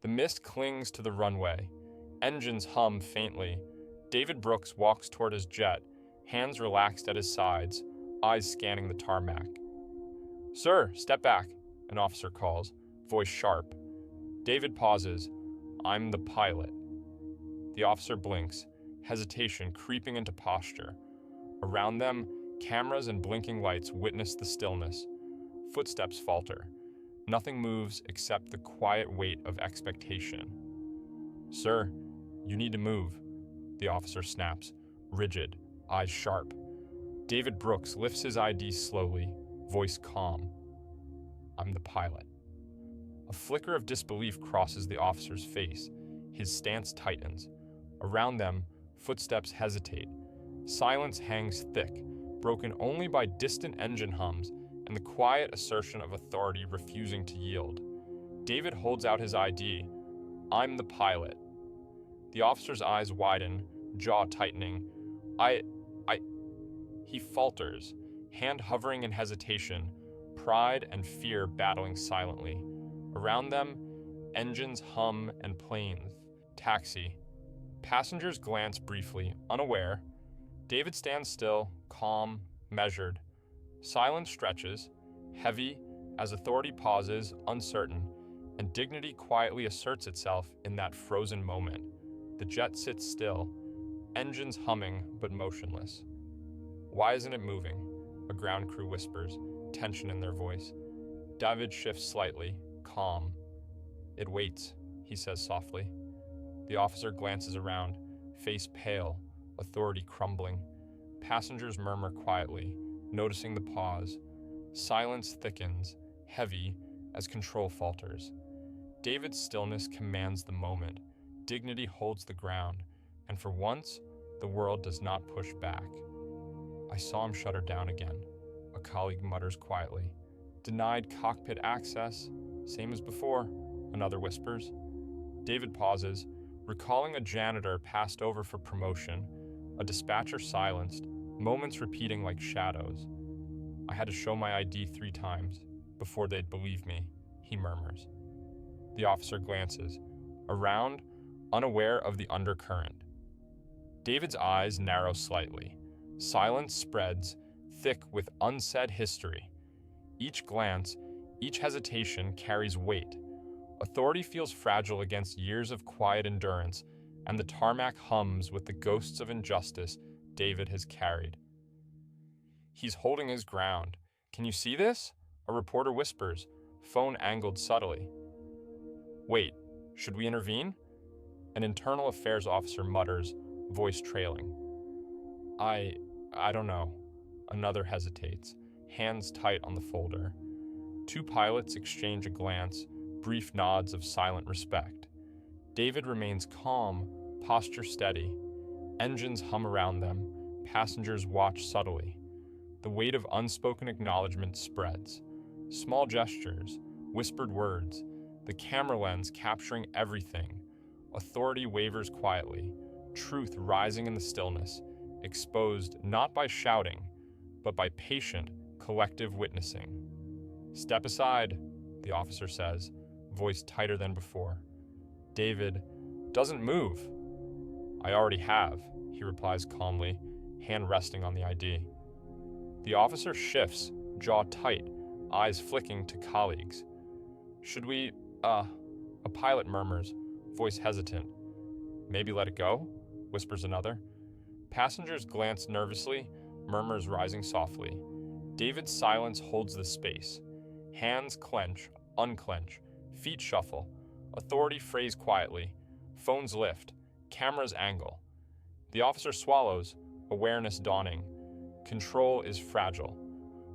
The mist clings to the runway. Engines hum faintly. David Brooks walks toward his jet, hands relaxed at his sides, eyes scanning the tarmac. "Sir, step back," an officer calls, voice sharp. David pauses. "I'm the pilot." The officer blinks, hesitation creeping into posture. Around them, cameras and blinking lights witness the stillness. Footsteps falter. Nothing moves except the quiet weight of expectation. "Sir, you need to move," the officer snaps, rigid, eyes sharp. David Brooks lifts his ID slowly, voice calm. "I'm the pilot." A flicker of disbelief crosses the officer's face. His stance tightens. Around them, footsteps hesitate. Silence hangs thick, broken only by distant engine hums and the quiet assertion of authority refusing to yield. David holds out his ID. "I'm the pilot." The officer's eyes widen, jaw tightening. I... He falters, hand hovering in hesitation, pride and fear battling silently. Around them, engines hum and planes. Taxi. Passengers glance briefly, unaware. David stands still, calm, measured. Silence stretches, heavy, as authority pauses, uncertain, and dignity quietly asserts itself in that frozen moment. The jet sits still, engines humming but motionless. "Why isn't it moving?" a ground crew whispers, tension in their voice. David shifts slightly, calm. "It waits," he says softly. The officer glances around, face pale, authority crumbling. Passengers murmur quietly, noticing the pause. Silence thickens, heavy, as control falters. David's stillness commands the moment. Dignity holds the ground, and for once, the world does not push back. "I saw him shut her down again," a colleague mutters quietly. "Denied cockpit access, same as before," another whispers. David pauses, recalling a janitor passed over for promotion, a dispatcher silenced, moments repeating like shadows. "I had to show my ID 3 times before they'd believe me," he murmurs. The officer glances, around, unaware of the undercurrent. David's eyes narrow slightly. Silence spreads, thick with unsaid history. Each glance, each hesitation carries weight. Authority feels fragile against years of quiet endurance, and the tarmac hums with the ghosts of injustice David has carried. "He's holding his ground. Can you see this?" a reporter whispers, phone angled subtly. "Wait, should we intervene?" An internal affairs officer mutters, voice trailing. I don't know." Another hesitates, hands tight on the folder. 2 pilots exchange a glance, brief nods of silent respect. David remains calm, posture steady. Engines hum around them, passengers watch subtly. The weight of unspoken acknowledgement spreads. Small gestures, whispered words, the camera lens capturing everything. Authority wavers quietly, truth rising in the stillness, exposed not by shouting, but by patient, collective witnessing. "Step aside," the officer says, voice tighter than before. David doesn't move. "I already have," he replies calmly, hand resting on the ID. The officer shifts, jaw tight, eyes flicking to colleagues. "Should we, a pilot murmurs, voice hesitant. "Maybe let it go?" whispers another. Passengers glance nervously, murmurs rising softly. David's silence holds the space. Hands clench, unclench, feet shuffle. Authority phrase quietly. Phones lift, cameras angle. The officer swallows, awareness dawning. Control is fragile.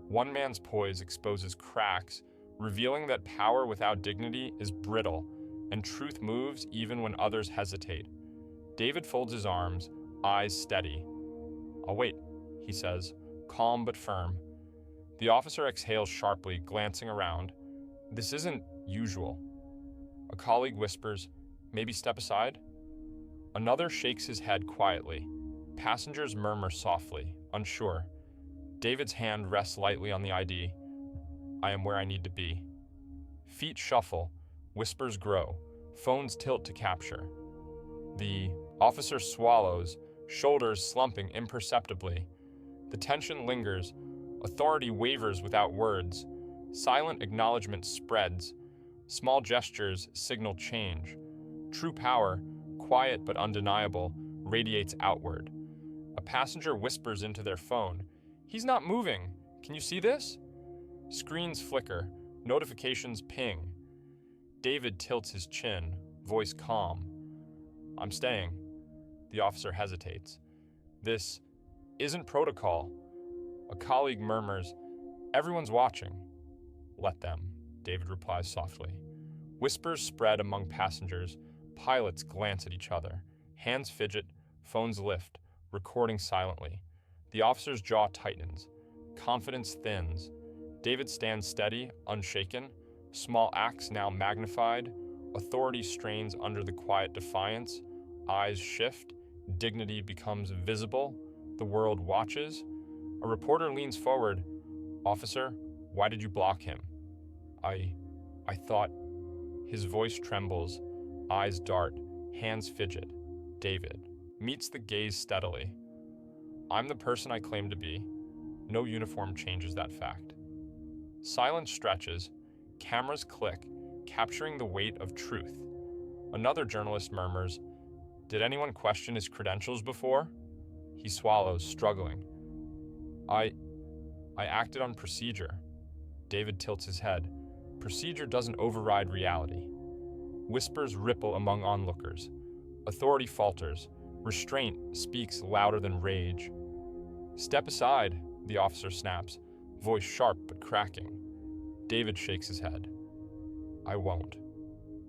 One man's poise exposes cracks, revealing that power without dignity is brittle, and truth moves even when others hesitate. David folds his arms, eyes steady. "I'll wait," he says, calm but firm. The officer exhales sharply, glancing around. "This isn't usual." A colleague whispers, "Maybe step aside?" Another shakes his head quietly. Passengers murmur softly, unsure. David's hand rests lightly on the ID. "I am where I need to be." Feet shuffle, whispers grow. Phones tilt to capture. The officer swallows, shoulders slumping imperceptibly. The tension lingers. Authority wavers without words. Silent acknowledgement spreads. Small gestures signal change. True power, quiet but undeniable, radiates outward. A passenger whispers into their phone, "He's not moving. Can you see this?" Screens flicker. Notifications ping. David tilts his chin, voice calm. "I'm staying." The officer hesitates. "This isn't protocol." A colleague murmurs, "Everyone's watching." "Let them," David replies softly. Whispers spread among passengers. Pilots glance at each other. Hands fidget, phones lift, recording silently. The officer's jaw tightens. Confidence thins. David stands steady, unshaken. Small acts now magnified. Authority strains under the quiet defiance. Eyes shift. Dignity becomes visible. The world watches. A reporter leans forward. "Officer, why did you block him?" I thought." His voice trembles. Eyes dart. Hands fidget. David meets the gaze steadily. "I'm the person I claim to be. No uniform changes that fact." Silence stretches. Cameras click, capturing the weight of truth. Another journalist murmurs, "Did anyone question his credentials before?" He swallows, struggling. I acted on procedure." David tilts his head. "Procedure doesn't override reality." Whispers ripple among onlookers. Authority falters. Restraint speaks louder than rage. "Step aside," the officer snaps, voice sharp but cracking. David shakes his head. "I won't."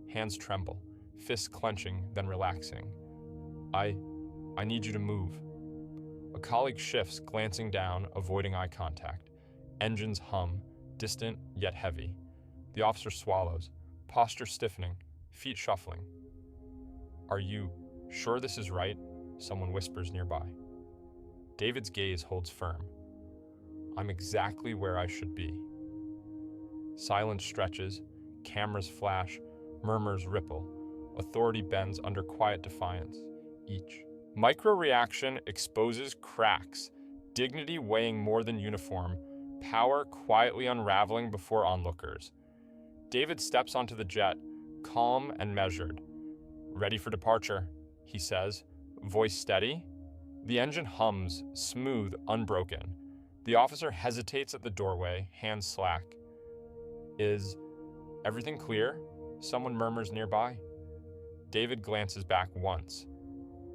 Hands tremble, fists clenching, then relaxing. I need you to move." A colleague shifts, glancing down, avoiding eye contact. Engines hum, distant yet heavy. The officer swallows, posture stiffening, feet shuffling. "Are you sure this is right?" Someone whispers nearby. David's gaze holds firm. "I'm exactly where I should be." Silence stretches, cameras flash, murmurs ripple. Authority bends under quiet defiance. Each micro-reaction exposes cracks, dignity weighing more than uniform, power quietly unraveling before onlookers. David steps onto the jet, calm and measured. "Ready for departure," he says, voice steady. The engine hums, smooth, unbroken. The officer hesitates at the doorway, hands slack. "Is everything clear?" Someone murmurs nearby. David glances back once.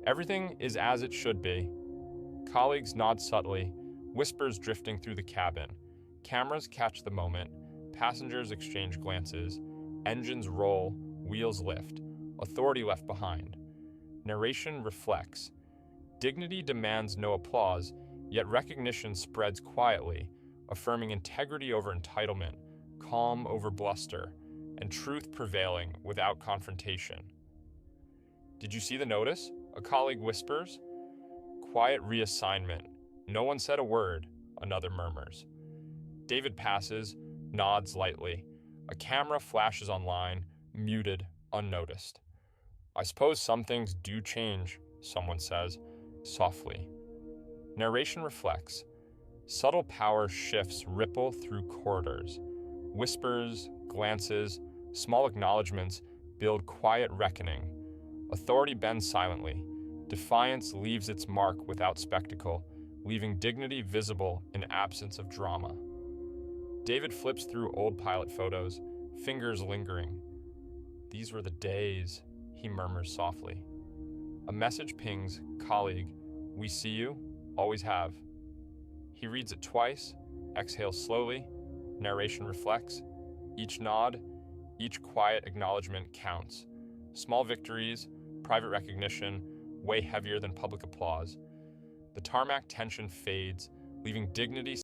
"Everything is as it should be." Colleagues nod subtly, whispers drifting through the cabin. Cameras catch the moment. Passengers exchange glances. Engines roll, wheels lift. Authority left behind. Narration reflects. Dignity demands no applause, yet recognition spreads quietly, affirming integrity over entitlement, calm over bluster, and truth prevailing without confrontation. "Did you see the notice?" A colleague whispers. "Quiet reassignment. No one said a word," another murmurs. David passes, nods lightly. A camera flashes online, muted, unnoticed. "I suppose some things do change," someone says, softly. Narration reflects. Subtle power shifts ripple through corridors. Whispers, glances, small acknowledgments build quiet reckoning. Authority bends silently. Defiance leaves its mark without spectacle, leaving dignity visible in absence of drama. David flips through old pilot photos, fingers lingering. "These were the days," he murmurs softly. A message pings, "Colleague, we see you, always have." He reads it twice, exhales slowly. Narration reflects. Each nod, each quiet acknowledgement counts. Small victories, private recognition, weigh heavier than public applause. The tarmac tension fades, leaving dignity